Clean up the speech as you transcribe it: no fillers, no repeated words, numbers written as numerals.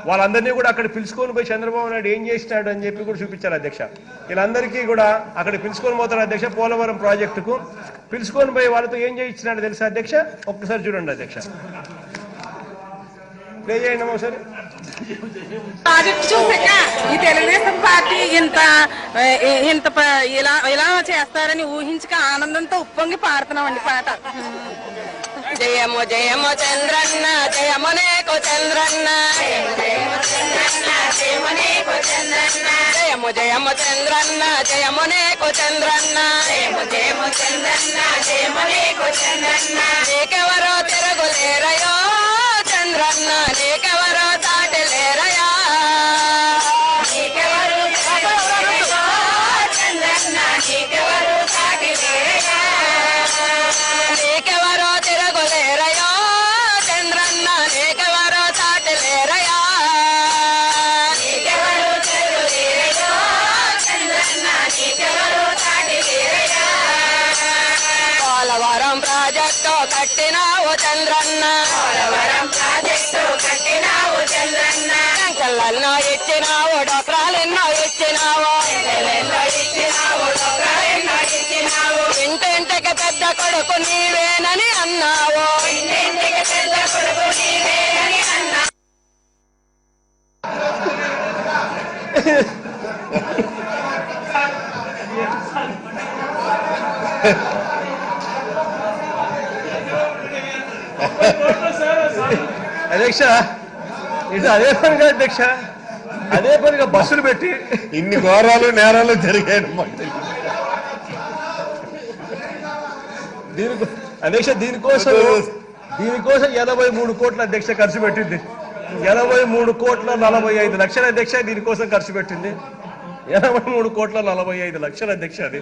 వాళ్ళందరినీ కూడా అక్కడ పిలుచుకొని పోయి చంద్రబాబు నాయుడు ఏం చేసినాడు అని చెప్పి కూడా చూపించారు అధ్యక్ష. వీళ్ళందరికీ కూడా అక్కడ పిలుచుకొని పోతారు అధ్యక్ష. పోలవరం ప్రాజెక్టుకు పిలుచుకొని పోయి వాళ్ళతో ఏం చేయించినాడు తెలుసా అధ్యక్ష? ఒక్కసారి చూడండి అధ్యక్ష, ప్లే చేయండి ఒకసారి. ప్రాజెక్ట్ చూసాక ఈ తెలుగుదేశం పార్టీ ఇంత ఇలా చేస్తారని ఊహించక ఆనందంతో ఉప్పొంగి పాడుతున్నామండి పాట. జయము జయము చంద్రన్న జయము నీకు చంద్రన్న, జయము జయము చంద్రన్న జయము నీకు చంద్రన్న, జయము జయము చంద్రన్న జయము నీకు చంద్రన్న, జయము జయము చంద్రన్న జయము నీకు చంద్రన్న. నీకెవరో తిరుగులేరయో చంద్రన్న, నీకెవరో దాటలేరయా, నీకెవరు చంద్రన్న, నీకెవరు దాటలేరయా, నీకెవరో తిరుగులేరయో చంద్రన్న, నీకెవరో దాటలేరయా, నీకెవరు తిరుగులేరయో చంద్రన్న, నీకెవరు దాటలేరయా. పోలవరం ప్రాజెక్టు కట్టినావు చంద్రన్న, పోలవరం ప్రాజెక్టు కట్టినావు చంద్రన్న, సంఖ్యలెన్నో ఇచ్చినావు డోక్రాలెన్నో ఇచ్చినావు, ఇంటింటికి పెద్ద కొడుకు నీవేనని అన్నావు, ఇంటింటికి పెద్ద కొడుకు నీవేనని అన్నావు. అధ్యక్ష ఇది అదే పనిగా అధ్యక్ష, అదే పనిగా బస్సులు పెట్టి ఇన్ని ఘోరాలు నేరాలు జరిగాయి అధ్యక్ష. దీనికోసం 83 కోట్ల అధ్యక్ష ఖర్చు పెట్టింది. 83,45,00,000 అధ్యక్ష దీనికోసం ఖర్చు పెట్టింది. 83,45,00,000 అధ్యక్ష అది.